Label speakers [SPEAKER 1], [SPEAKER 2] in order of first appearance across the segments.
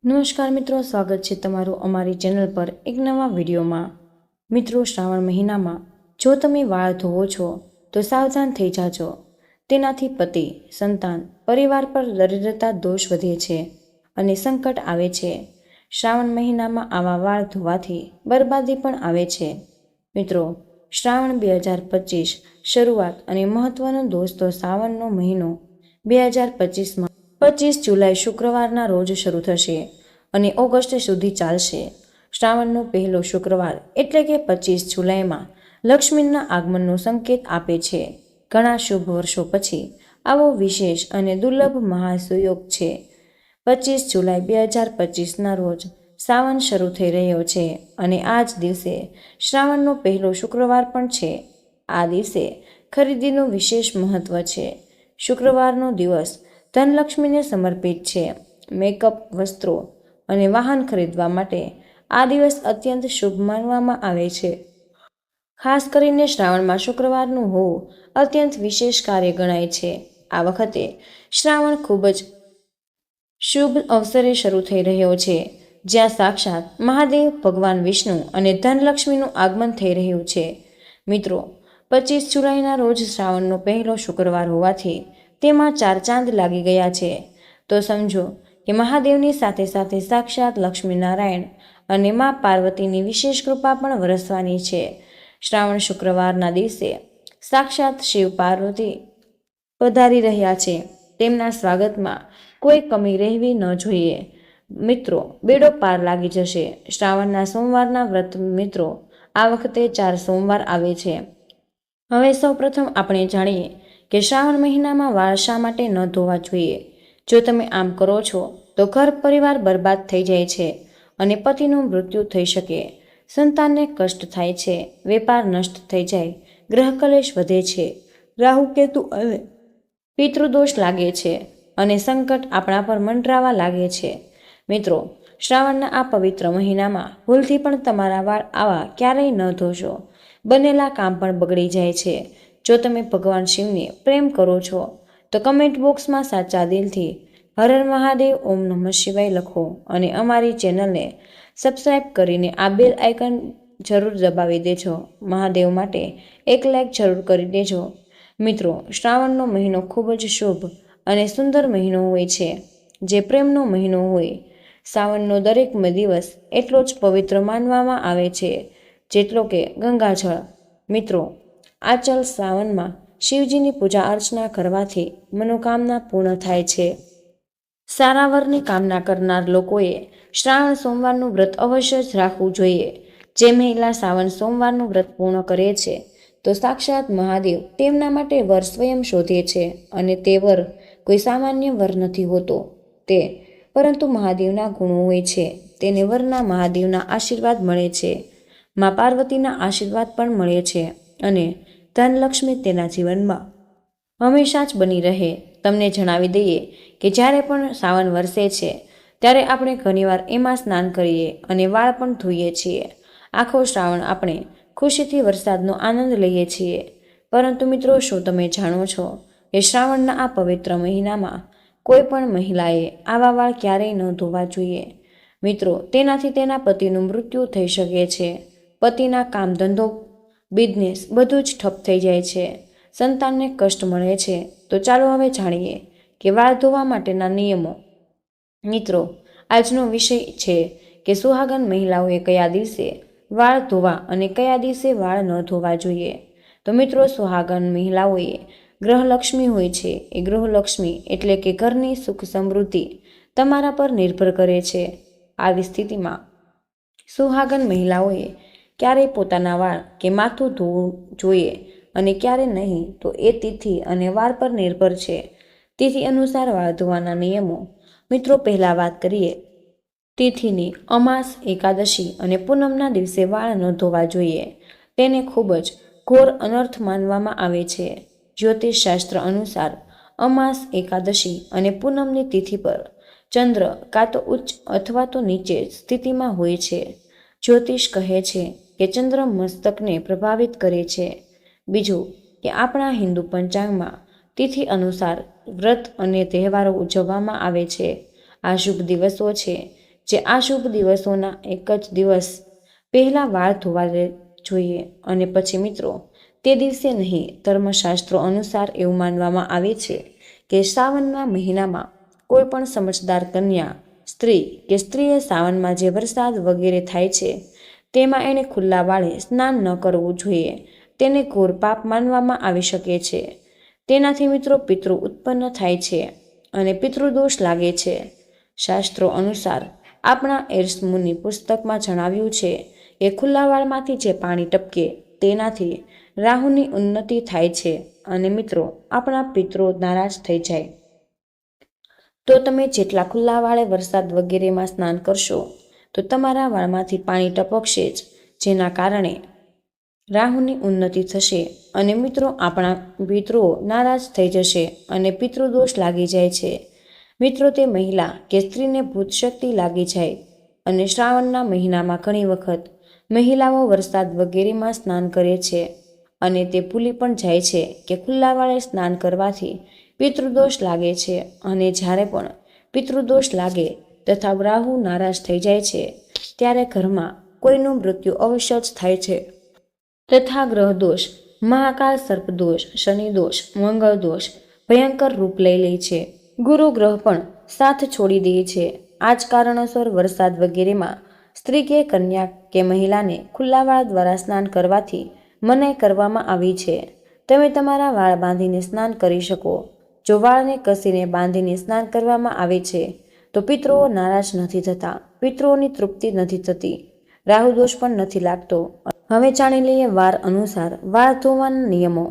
[SPEAKER 1] નમસ્કાર મિત્રો, સ્વાગત છે તમારું અમારી ચેનલ પર એક નવા વિડીયોમાં। મિત્રો, શ્રાવણ મહિનામાં જો તમે વાળ ધોવો છો તો સાવધાન થઈ જાજો। તેનાથી પતિ, સંતાન, પરિવાર પર દરિદ્રતા દોષ વધે છે અને સંકટ આવે છે। શ્રાવણ મહિનામાં આવા વાળ ધોવાથી બરબાદી પણ આવે છે। મિત્રો, શ્રાવણ 2025 શરૂઆત અને મહત્વનો દોસ્તો શ્રાવણનો મહિનો 2025માં 25 જુલાઈ શુક્રવારના રોજ શરૂ થશે અને ઓગસ્ટ સુધી ચાલશે। શ્રાવણનો પહેલો શુક્રવાર એટલે કે 25 જુલાઈમાં લક્ષ્મીના આગમનનો સંકેત આપે છે। ઘણા શુભ વર્ષો પછી આવો વિશેષ અને દુર્લભ મહાસુયોગ છે। 25 જુલાઈ 2025ના રોજ શ્રાવણ શરૂ થઈ રહ્યો છે અને આ જ દિવસે શ્રાવણનો પહેલો શુક્રવાર પણ છે। આ દિવસે ખરીદીનું વિશેષ મહત્વ છે। શુક્રવારનો દિવસ ધનલક્ષ્મીને સમર્પિત છે। મેકઅપ, વસ્ત્રો અને વાહન ખરીદવા માટે આ દિવસ અત્યંત શુભ માનવામાં આવે છે। ખાસ કરીને શ્રાવણમાં શુક્રવારનું હોવું અત્યંત વિશેષ કાર્ય ગણાય છે। આ વખતે શ્રાવણ ખૂબ જ શુભ અવસરે શરૂ થઈ રહ્યો છે, જ્યાં સાક્ષાત મહાદેવ, ભગવાન વિષ્ણુ અને ધનલક્ષ્મીનું આગમન થઈ રહ્યું છે। મિત્રો, 25 જુલાઈના રોજ શ્રાવણનો પહેલો શુક્રવાર હોવાથી તેમાં 4 ચાંદ લાગી ગયા છે, તો સમજો કે મહાદેવની સાથે સાથે સાક્ષાત લક્ષ્મીનારાયણ અને મા પાર્વતીની વિશેષ કૃપા પણ વરસવાની છે। શ્રાવણ શુક્રવારના દિવસે સાક્ષાત શિવ પાર્વતી પધારી રહ્યા છે। તેમના સ્વાગતમાં કોઈ કમી રહેવી ન જોઈએ। મિત્રો, બેડો પાર લાગી જશે। શ્રાવણના સોમવારના વ્રત મિત્રો, આ વખતે 4 સોમવાર આવે છે। હવે સૌપ્રથમ આપણે જાણીએ કે શ્રાવણ મહિનામાં વાળ શા માટે ન ધોવા જોઈએ। જો તમે આમ કરો છો તો ઘર પરિવાર બરબાદ થઈ જાય છે અને પતિનું મૃત્યુ થઈ શકે, સંતાનને કષ્ટ થાય છે, વેપાર નષ્ટ થઈ જાય, ગ્રહ કલેશ વધે છે, રાહુ કેતુ અને પિતૃદોષ લાગે છે અને સંકટ આપણા પર મંડરાવા લાગે છે। મિત્રો, શ્રાવણના આ પવિત્ર મહિનામાં ભૂલથી પણ તમારા વાળ આવા ક્યારેય ન ધોશો। બનેલા કામ પણ બગડી જાય છે। જો તમે ભગવાન શિવને પ્રેમ કરો છો તો કમેન્ટ બોક્સમાં સાચા દિલથી હર હર મહાદેવ, ઓમ નમઃ શિવાય લખો અને અમારી ચેનલને સબસ્ક્રાઈબ કરીને આ બેલ આઇકન જરૂર દબાવી દેજો। મહાદેવ માટે એક લાઈક જરૂર કરી દેજો। મિત્રો, શ્રાવણનો મહિનો ખૂબ જ શુભ અને સુંદર મહિનો હોય છે, જે પ્રેમનો મહિનો હોય। શ્રાવણનો દરેક દિવસ એટલો જ પવિત્ર માનવામાં આવે છે જેટલો કે ગંગાજળ। મિત્રો, આચલ શ્રાવણમાં શિવજીની પૂજા અર્ચના કરવાથી મનોકામના પૂર્ણ થાય છે। સારા વરની કામના કરનાર લોકોએ શ્રાવણ સોમવારનું વ્રત અવશ્ય જ રાખવું જોઈએ। જે મહિલા શ્રાવણ સોમવારનું વ્રત પૂર્ણ કરે છે તો સાક્ષાત મહાદેવ તેમના માટે વર સ્વયં શોધે છે અને તે વર કોઈ સામાન્ય વર નથી હોતો, પરંતુ મહાદેવના ગુણો હોય છે। તેને વરના મહાદેવના આશીર્વાદ મળે છે, મા પાર્વતીના આશીર્વાદ પણ મળે છે અને ધનલક્ષ્મી તેના જીવનમાં હંમેશા જ બની રહે। તમને જણાવી દઈએ કે જ્યારે પણ શ્રાવણ વરસે છે ત્યારે આપણે ઘણીવાર એમાં સ્નાન કરીએ અને વાળ પણ ધોઈએ છીએ। આખો શ્રાવણ આપણે ખુશીથી વરસાદનો આનંદ લઈએ છીએ, પરંતુ મિત્રો, શું તમે જાણો છો કે શ્રાવણના આ પવિત્ર મહિનામાં કોઈ પણ મહિલાએ આવા વાળ ક્યારેય ન ધોવા જોઈએ। મિત્રો, તેનાથી તેના પતિનું મૃત્યુ થઈ શકે છે, પતિના કામ ધંધો, બિઝનેસ બધું જ ઠપ થઈ જાય છે, સંતાનને કષ્ટ મળે છે। તો ચાલો હવે જાણીએ કે વાળ ધોવા માટેના નિયમો। મિત્રો, આજનો વિષય છે કે સુહાગન મહિલાઓએ કયા દિવસે વાળ ધોવા અને કયા દિવસે વાળ ન ધોવા જોઈએ। તો મિત્રો, સુહાગન મહિલાઓએ ગ્રહલક્ષ્મી હોય છે, એ ગૃહલક્ષ્મી એટલે કે ઘરની સુખ સમૃદ્ધિ તમારા પર નિર્ભર કરે છે। આવી સ્થિતિમાં સુહાગન મહિલાઓએ ક્યારે પોતાના વાળ કે માથું ધોવું જોઈએ અને ક્યારે નહીં, તો એ તિથિ અને વાર પર નિર્ભર છે। તિથિ અનુસાર વાળ ધોવાના નિયમો। મિત્રો, પહેલા વાત કરીએ તિથિની। અમાસ, એકાદશી અને પૂનમના દિવસે વાળ ન ધોવા જોઈએ। તેને ખૂબ જ ઘોર અનર્થ માનવામાં આવે છે। જ્યોતિષ શાસ્ત્ર અનુસાર અમાસ, એકાદશી અને પૂનમની તિથિ પર ચંદ્ર કાં તો ઉચ્ચ અથવા તો નીચે સ્થિતિમાં હોય છે। જ્યોતિષ કહે છે કે ચંદ્ર મસ્તકને પ્રભાવિત કરે છે। બીજું કે આપણા હિન્દુ પંચાંગમાં તિથિ અનુસાર વ્રત અને તહેવારો ઉજવવામાં આવે છે। આ શુભ દિવસો છે જે આ શુભ દિવસોના એક જ દિવસ પહેલાં વાળ ધોવા જોઈએ અને પછી મિત્રો તે દિવસે નહીં. ધર્મશાસ્ત્રો અનુસાર એવું માનવામાં આવે છે કે શ્રાવણના મહિનામાં કોઈ પણ સમજદાર કન્યા સ્ત્રી કે સ્ત્રીએ શ્રાવણમાં જે વરસાદ વગેરે થાય છે તેમાં એણે ખુલ્લા વાળે સ્નાન ન કરવું જોઈએ. તેને ઘોર પાપ માનવામાં આવી શકે છે. તેનાથી મિત્રો પિતૃ ઉત્પન્ન થાય છે અને પિતૃદોષ લાગે છે. શાસ્ત્રો અનુસાર આપણા એર્સ મુનિ પુસ્તકમાં જણાવ્યું છે કે ખુલ્લા વાળમાંથી જે પાણી ટપકે તેનાથી રાહુની ઉન્નતિ થાય છે અને મિત્રો આપણા પિતરો નારાજ થઈ જાય. તો તમે જેટલા ખુલ્લા વાળે વરસાદ વગેરેમાં સ્નાન કરશો તો તમારા વાળમાંથી પાણી ટપકશે જ, જેના કારણે રાહુની ઉન્નતિ થશે અને મિત્રો આપણા પિતૃઓ નારાજ થઈ જશે અને પિતૃદોષ લાગી જાય છે. મિત્રો તે મહિલા કે સ્ત્રીને ભૂત શક્તિ લાગી જાય અને શ્રાવણના મહિનામાં ઘણી વખત મહિલાઓ વરસાદ વગેરેમાં સ્નાન કરે છે અને તે ભૂલી પણ જાય છે કે ખુલ્લા વાળે સ્નાન કરવાથી પિતૃદોષ લાગે છે અને જ્યારે પણ પિતૃદોષ લાગે તથા રાહુ નારાજ થઈ જાય છે ત્યારે ઘરમાં કોઈનું મૃત્યુ અવશ્ય જ થાય છે. તથા ગ્રહ દોષ, મહાકાલ સર્પદોષ, શનિદોષ, મંગળ દોષ ભયંકર રૂપ લઈ લે છે. ગુરુ ગ્રહ પણ સાથ છોડી દે છે. આ જ કારણોસર વરસાદ વગેરેમાં સ્ત્રી કે કન્યા કે મહિલાને ખુલ્લા વાળ દ્વારા સ્નાન કરવાથી મનાઈ કરવામાં આવી છે. તમે તમારા વાળ બાંધીને સ્નાન કરી શકો. જો વાળને કસીને બાંધીને સ્નાન કરવામાં આવે છે તો પિતૃઓ નારાજ નથી થતા, પિતૃઓની તૃપ્તિ નથી થતી, રાહુ દોષ પણ નથી લાગતો. હવે જાણી લઈએ વાર અનુસાર વાળ ધોવાના નિયમો.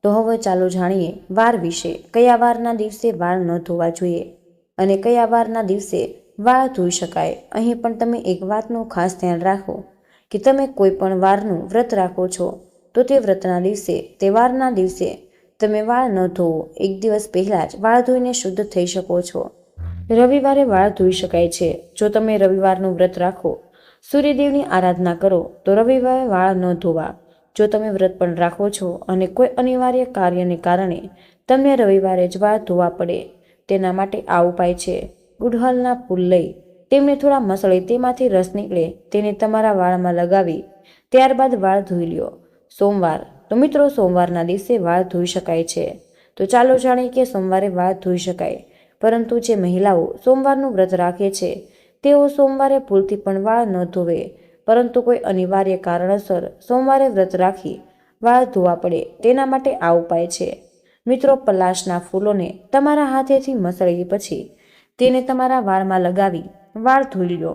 [SPEAKER 1] તો હવે ચાલો જાણીએ વાર વિશે. કયા વારના દિવસે વાળ ન ધોવા જોઈએ અને કયા વારના દિવસે વાળ ધોઈ શકાય. અહીં પણ તમે એક વાતનું ખાસ ધ્યાન રાખો કે તમે કોઈ પણ વારનું વ્રત રાખો છો તો તે વ્રતના દિવસે, તહેવારના દિવસે તમે વાળ ન ધોવો. એક દિવસ પહેલાં જ વાળ ધોઈને શુદ્ધ થઈ શકો છો. રવિવારે વાળ ધોઈ શકાય છે. જો તમે રવિવારનું વ્રત રાખો, સૂર્યદેવની આરાધના કરો તો રવિવારે વાળ ન ધોવા. જો તમે વ્રત પણ રાખો છો અને કોઈ અનિવાર્ય કાર્યને કારણે તમને રવિવારે જ વાળ ધોવા પડે, તેના માટે આ ઉપાય છે. ગુડહલના ફૂલ લઈ તેમને થોડા મસળી તેમાંથી રસ નીકળે તેને તમારા વાળમાં લગાવી ત્યારબાદ વાળ ધોઈ લ્યો. સોમવાર. તો મિત્રો સોમવારના દિવસે વાળ ધોઈ શકાય છે. તો ચાલો જાણીએ કે સોમવારે વાળ ધોઈ શકાય. પરંતુ જે મહિલાઓ સોમવારનું વ્રત રાખે છે તેઓ સોમવારે ભૂલથી પણ વાળ ન ધોવે. પરંતુ કોઈ અનિવાર્ય કારણસર સોમવારે વ્રત રાખી વાળ ધોવા પડે તેના માટે આ ઉપાય છે. મિત્રો પલાશના ફૂલોને તમારા હાથેથી મસળી પછી તેને તમારા વાળમાં લગાવી વાળ ધોઈ લો.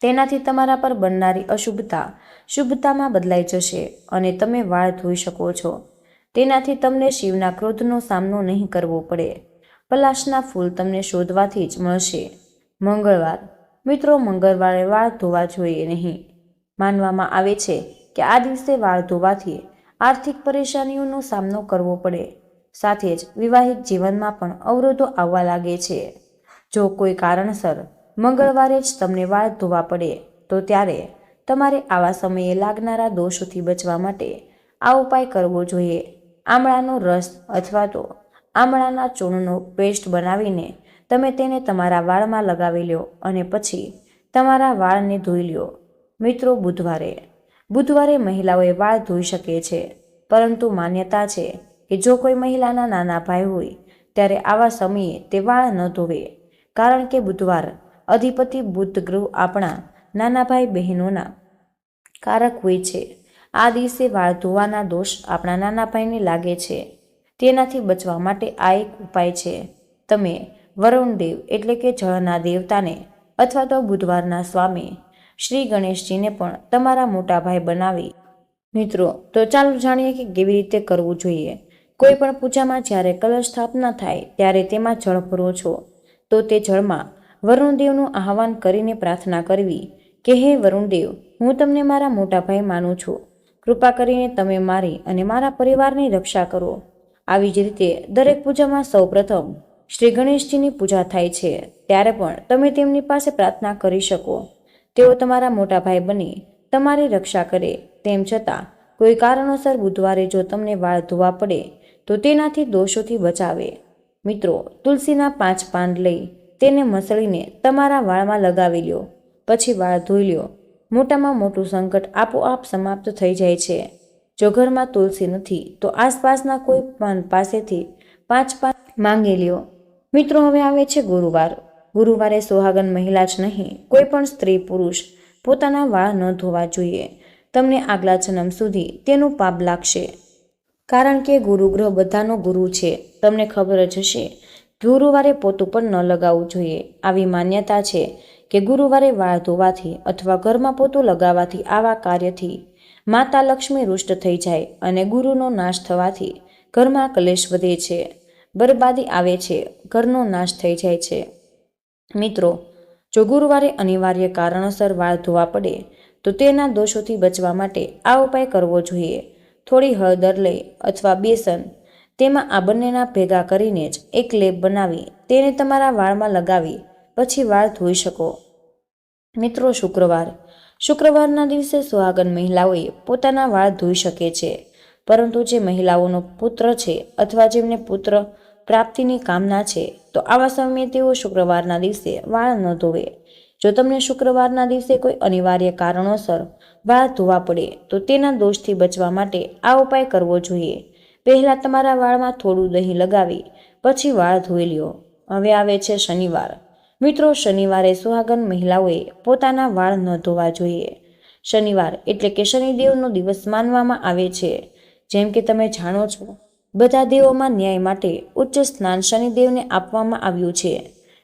[SPEAKER 1] તેનાથી તમારા પર બનનારી અશુભતા શુભતામાં બદલાઈ જશે અને તમે વાળ ધોઈ શકો છો. તેનાથી તમને શિવના ક્રોધનો સામનો નહીં કરવો પડે. પલાશના ફૂલ તમને શોધવાથી જ મળશે. મંગળવાર. મિત્રો મંગળવારે વાળ ધોવા જોઈએ નહીં. માનવામાં આવે છે કે આ દિવસે વાળ ધોવાથી આર્થિક પરેશાનીઓનો સામનો કરવો પડે, સાથે જ વિવાહિક જીવનમાં પણ અવરોધો આવવા લાગે છે. જો કોઈ કારણસર મંગળવારે જ તમને વાળ ધોવા પડે તો ત્યારે તમારે આવા સમયે લાગનારા દોષોથી બચવા માટે આ ઉપાય કરવો જોઈએ. આમળાનો રસ અથવા તો આમળાના ચૂર્ણનો પેસ્ટ બનાવીને તમે તેને તમારા વાળમાં લગાવી લો અને પછી તમારા વાળને ધોઈ લો. મિત્રો બુધવારે મહિલાઓએ વાળ ધોઈ શકે છે, પરંતુ માન્યતા છે કે જો કોઈ મહિલાના નાના ભાઈ હોય ત્યારે આવા સમયે તે વાળ ન ધોવે, કારણ કે બુધવાર અધિપતિ બુધ ગ્રહ આપણા નાના ભાઈ બહેનોના કારક હોય છે. આ દિવસે વાળ ધોવાના દોષ આપણા નાના ભાઈને લાગે છે. તેનાથી બચવા માટે આ એક ઉપાય છે. તમે વરુણદેવ એટલે કે જળના દેવતાને અથવા તો બુધવારના સ્વામી શ્રી ગણેશજીને પણ તમારા મોટા ભાઈ બનાવી. મિત્રો તો ચાલો જાણીએ કે કેવી રીતે કરવું જોઈએ. કોઈ પણ પૂજામાં જ્યારે કલશ સ્થાપના થાય ત્યારે તેમાં જળ ભરો છો તો તે જળમાં વરુણદેવનું આહવાન કરીને પ્રાર્થના કરવી કે હે વરુણદેવ, હું તમને મારા મોટા ભાઈ માનું છું. કૃપા કરીને તમે મારી અને મારા પરિવારની રક્ષા કરો. આવી જ રીતે દરેક પૂજામાં સૌપ્રથમ શ્રી ગણેશજીની પૂજા થાય છે ત્યારે પણ તમે તેમની પાસે પ્રાર્થના કરી શકો. તેઓ તમારા મોટા ભાઈ બની તમારી રક્ષા કરે. તેમ છતાં કોઈ કારણોસર બુધવારે જો તમને વાળ ધોવા પડે તો તેનાથી દોષોથી બચાવે. મિત્રો તુલસીના 5 પાન લઈ તેને મસળીને તમારા વાળમાં લગાવી લ્યો, પછી વાળ ધોઈ લ્યો. મોટામાં મોટું સંકટ આપોઆપ સમાપ્ત થઈ જાય છે. જો ઘરમાં તુલસી નથી તો આસપાસના કોઈ પાન પાસેથી 5 પાન માંગી લ્યો. મિત્રો, હવે આવે છે ગુરુવાર. ગુરુવારે સુહાગન મહિલા જ નહીં, કોઈ પણ સ્ત્રી પુરુષ પોતાના વાળ ન ધોવા જોઈએ. તમને આગલા જન્મ સુધી તેનું પાપ લાગશે, કારણ કે ગુરુ ગ્રહ બધાનો ગુરુ છે. તમને ખબર જ હશે, ગુરુવારે પોતું પણ ન લગાવવું જોઈએ. આવી માન્યતા છે કે ગુરુવારે વાળ ધોવાથી અથવા ઘરમાં પોતું લગાવવાથી આવા કાર્યથી માતા લક્ષ્મી રૂષ્ટ થઈ જાય અને ગુરુનો નાશ થવાથી ઘરમાં કલેશ વધે છે, બરબાદી આવે છે, ઘરનો નાશ થઈ જાય છે. મિત્રો, જો ગુરુવારે અનિવાર્ય કારણોસર વાળ ધોવા પડે તો તેના દોષોથી બચવા માટે આ ઉપાય કરવો જોઈએ. થોડી હળદર લઈ અથવા બેસન, તેમાં આ બંનેના ભેગા કરીને જ એક લેપ બનાવી તેને તમારા વાળમાં લગાવી પછી વાળ ધોઈ શકો. મિત્રો, શુક્રવારના દિવસે સુહાગન મહિલાઓએ પોતાના વાળ ધોઈ શકે છે, પરંતુ જે મહિલાઓનો પુત્ર છે અથવા જેમને પુત્ર પ્રાપ્તિની કામના છે તો આવા સમયે તેઓ શુક્રવારના દિવસે વાળ ન ધોવે. જો તમને શુક્રવારના દિવસે કોઈ અનિવાર્ય કારણોસર વાળ ધોવા પડે તો તેના દોષથી બચવા માટે આ ઉપાય કરવો જોઈએ. પહેલાં તમારા વાળમાં થોડું દહીં લગાવી પછી વાળ ધોઈ લ્યો. હવે આવે છે શનિવાર. મિત્રો, શનિવારે સુહાગન મહિલાઓએ પોતાના વાળ ન ધોવા જોઈએ. શનિવાર એટલે કે શનિદેવનો દિવસ માનવામાં આવે છે. જેમ કે તમે જાણો છો, બધા દેવોમાં ન્યાય માટે ઉચ્ચ સ્થાન શનિદેવને આપવામાં આવ્યું છે.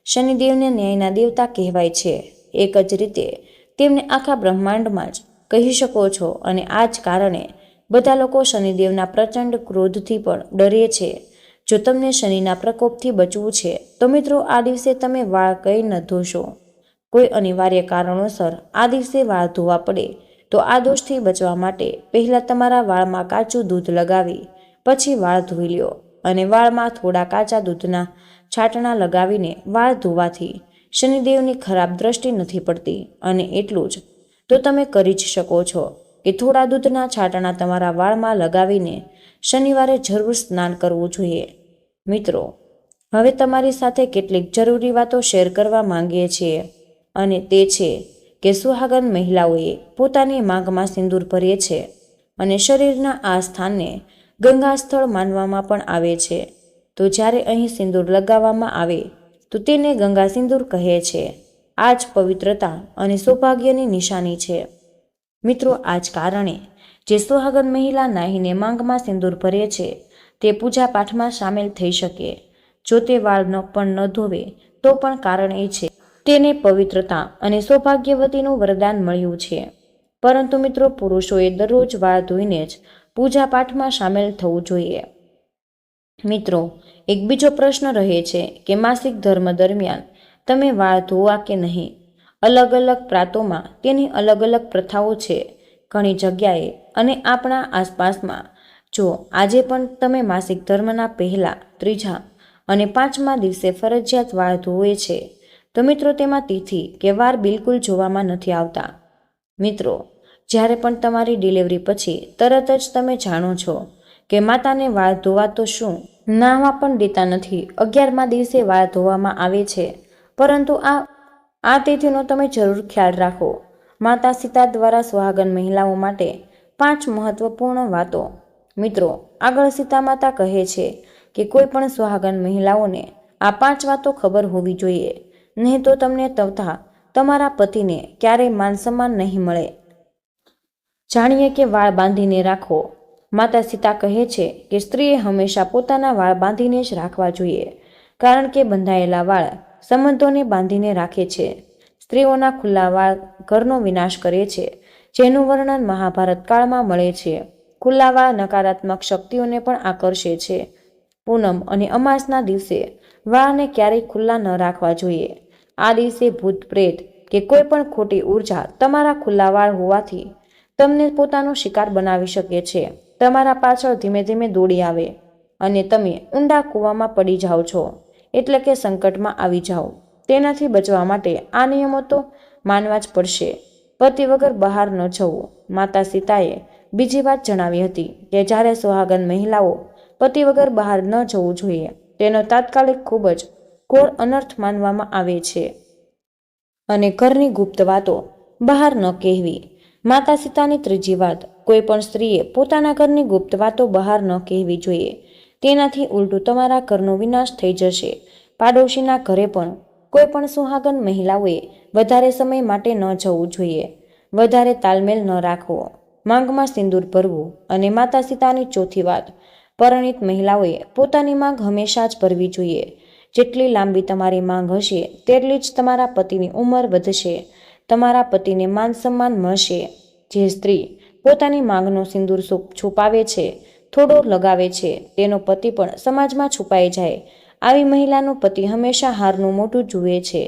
[SPEAKER 1] શનિદેવને ન્યાયના દેવતા કહેવાય છે. એક જ રીતે તેમને આખા બ્રહ્માંડમાં જ કહી શકો છો અને આ જ કારણે બધા લોકો શનિદેવના પ્રચંડ ક્રોધથી પણ ડરે છે. જો તમને શનિના પ્રકોપથી બચવું છે તો મિત્રો, આ દિવસે તમે વાળ કંઈ ન ધોશો. કોઈ અનિવાર્ય કારણોસર આ દિવસે વાળ ધોવા પડે તો આ દોષથી બચવા માટે પહેલાં તમારા વાળમાં કાચું દૂધ લગાવી પછી વાળ ધોઈ લ્યો અને વાળમાં થોડા કાચા દૂધના છાંટણા લગાવીને વાળ ધોવાથી શનિદેવની ખરાબ દ્રષ્ટિ નથી પડતી. અને એટલું જ તો તમે કરી જ શકો છો કે થોડા દૂધના છાંટણા તમારા વાળમાં લગાવીને શનિવારે જરૂર સ્નાન કરવું જોઈએ. મિત્રો, હવે તમારી સાથે કેટલીક જરૂરી વાતો શેર કરવા માંગીએ છીએ અને તે છે કે સુહાગન મહિલાઓએ પોતાની માંગમાં સિંદૂર ભરે છે અને શરીરના આ સ્થાનને ગંગા સ્થળ માનવામાં પણ આવે છે. તો જ્યારે અહીં સિંદૂર લગાવવામાં આવે તો તેને ગંગા સિંદૂર કહે છે. આ જ પવિત્રતા અને સૌભાગ્યની નિશાની છે. મિત્રો, આ જ કારણે જે સુહાગન મહિલા નાહીને માંગમાં સિંદૂર ભરે છે તે પૂજા પાઠમાં સામેલ થઈ શકે. જો તે વાળ પણ ન ધોવે તો પણ કારણ એ છે તેને પવિત્રતા અને સૌભાગ્યવતીનું વરદાન મળ્યું છે. પરંતુ મિત્રો, પુરુષોએ દરરોજ વાળ ધોઈને જ પૂજા પાઠમાં સામેલ થવું જોઈએ. મિત્રો, એક બીજો પ્રશ્ન રહે છે કે માસિક ધર્મ દરમિયાન તમે વાળ ધોવા કે નહીં. અલગ અલગ પ્રાંતોમાં તેની અલગ અલગ પ્રથાઓ છે. ઘણી જગ્યાએ અને આપણા આસપાસમાં જો આજે પણ તમે માસિક ધર્મના પહેલા, ત્રીજા અને પાંચમા દિવસે ફરજિયાત વાળ ધોવે છે તો મિત્રો, તેમાં તિથિ કે વાર બિલકુલ જોવામાં નથી આવતા. મિત્રો, જ્યારે પણ તમારી ડિલિવરી પછી તરત જ તમે જાણો છો કે માતાને વાળ ધોવા તો શું, નાહવા પણ દેતા નથી. 11મા દિવસે વાળ ધોવામાં આવે છે, પરંતુ આ તિથિનો તમે જરૂર ખ્યાલ રાખો. માતા સીતા દ્વારા સુહાગન મહિલાઓ માટે 5 મહત્વપૂર્ણ વાતો. મિત્રો, આગળ સીતા માતા કહે છે કે કોઈ પણ સુહાગન મહિલાઓને આ 5 વાતો ખબર હોવી જોઈએ, નહીં તો તમને તથા તમારા પતિને ક્યારેય માન સન્માન નહીં મળે. જાણીએ કે વાળ બાંધીને રાખો. માતા સીતા કહે છે કે સ્ત્રીએ હંમેશા પોતાના વાળ બાંધીને જ રાખવા જોઈએ, કારણ કે બંધાયેલા વાળ સંબંધોને બાંધીને રાખે છે. સ્ત્રીઓના ખુલ્લા વાળ ઘરનો વિનાશ કરે છે, જેનું વર્ણન મહાભારત કાળમાં મળે છે. ખુલ્લા વાળ નકારાત્મક શક્તિઓને પણ આકર્ષે છે. પૂનમ અને અમાસના દિવસે વાળને ક્યારેય ખુલ્લા ન રાખવા જોઈએ. આ દિવસે ભૂત પ્રેત કે કોઈ પણ ખોટી ઉર્જા તમારા ખુલ્લા વાળ હોવાથી તમને પોતાનો શિકાર બનાવી શકે છે. તમારા પાછળ ધીમે ધીમે દોડી આવે અને તમે ઊંડા કૂવામાં પડી જાઓ છો, એટલે કે સંકટમાં આવી જાઓ. તેનાથી બચવા માટે આ નિયમો તો માનવા જ પડશે. પતિ વગર બહાર ન જવું. માતા સીતાએ બીજી વાત જણાવી હતી કે જ્યારે સુહાગન મહિલાઓ પતિ વગર બહાર ન જવું જોઈએ, તેનો તાત્કાલિક ખૂબ જ ઘોર અનર્થ માનવામાં આવે છે. અને ઘરની ગુપ્ત વાતો બહાર ન કહેવી. માતા સીતાની ત્રીજી વાત, કોઈ પણ સ્ત્રીએ પોતાના ઘરની ગુપ્ત વાતો બહાર ન કહેવી જોઈએ. તેનાથી ઉલટું તમારા ઘરનો વિનાશ થઈ જશે. પાડોશીના ઘરે પણ કોઈ પણ સુહાગન મહિલાઓએ વધારે સમય માટે ન જવું જોઈએ. વધારે તાલમેલ ન રાખવો. માંગમાં સિંદૂર ભરવું. અને માતા સીતાની ચોથી વાત, પરિણીત મહિલાઓએ પોતાની માંગ હંમેશા જ ભરવી જોઈએ. જેટલી લાંબી તમારી માંગ હશે તેટલી જ તમારા પતિની ઉંમર વધશે, તમારા પતિને માન સન્માન મળશે. જે સ્ત્રી પોતાની માંગનો સિંદૂર છુપાવે છે, થોડો લગાવે છે, તેનો પતિ પણ સમાજમાં છુપાઈ જાય. આવી મહિલાનો પતિ હંમેશા હારનું મોઢું જુએ છે.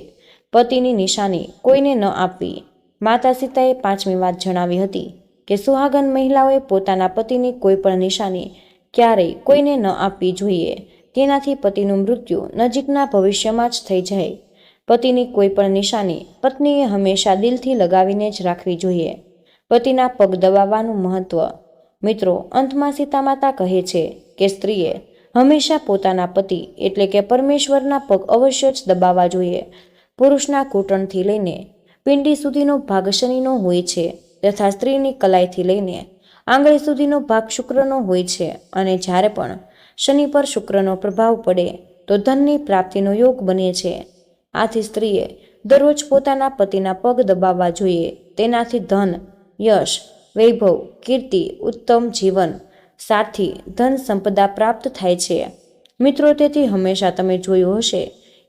[SPEAKER 1] પતિની નિશાની કોઈને ન આપવી. માતા સીતાએ પાંચમી વાત જણાવી હતી કે સુહાગન મહિલાઓએ પોતાના પતિની કોઈ પણ નિશાની ક્યારેય કોઈને ન આપવી જોઈએ. તેનાથી પતિનું મૃત્યુ નજીકના ભવિષ્યમાં જ થઈ જાય. પતિની કોઈ પણ નિશાની પત્નીએ હંમેશા દિલથી લગાવીને જ રાખવી જોઈએ. પતિના પગ દબાવવાનું મહત્વ. મિત્રો, અંતમાં સીતા માતા કહે છે કે સ્ત્રીએ હંમેશા પોતાના પતિ એટલે કે પરમેશ્વરના પગ અવશ્ય જ દબાવવા જોઈએ. પુરુષના ઘૂંટણથી લઈને પિંડી સુધીનો ભાગ શનિનો હોય છે, તથા સ્ત્રીની કલાઈથી લઈને આંગળી સુધીનો ભાગ શુક્રનો હોય છે. અને જ્યારે પણ શનિ પર શુક્રનો પ્રભાવ પડે તો ધનની પ્રાપ્તિનો યોગ બને છે. આથી સ્ત્રીએ દરરોજ પોતાના પતિના પગ દબાવવા જોઈએ. તેનાથી ધન, યશ, વૈભવ, કીર્તિ, ઉત્તમ જીવન સાથી, ધન સંપદા પ્રાપ્ત થાય છે. મિત્રો, તેથી હંમેશા તમે જોયું હશે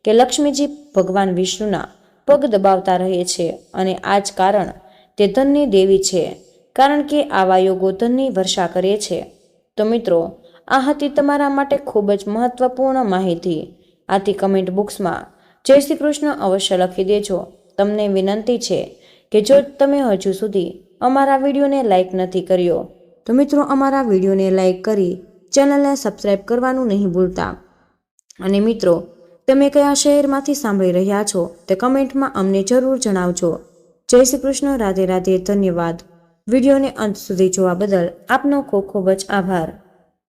[SPEAKER 1] કે લક્ષ્મીજી ભગવાન વિષ્ણુના પગ દબાવતા રહે છે. અને આ જ કારણ તે ધનની દેવી છે, કારણ કે આવા યોગો ધનની વર્ષા કરે છે. તો મિત્રો, આ હતી તમારા માટે ખૂબ જ મહત્વપૂર્ણ માહિતી. આથી કમેન્ટ બોક્સમાં જય શ્રી કૃષ્ણ અવશ્ય લખી દેજો. તમને વિનંતી છે કે જો તમે હજુ સુધી અમારા વિડીયોને લાઇક નથી કર્યો તો મિત્રો અમારા વિડીયોને લાઇક કરી ચેનલને સબસ્ક્રાઈબ કરવાનું નહીં ભૂલતા. અને મિત્રો, તમે કયા શહેરમાંથી સાંભળી રહ્યા છો તે કમેન્ટમાં અમને જરૂર જણાવજો. જય શ્રી કૃષ્ણ. રાધે રાધે. ધન્યવાદ. વિડીયોને અંત સુધી જોવા બદલ આપનો ખૂબ ખૂબ જ આભાર.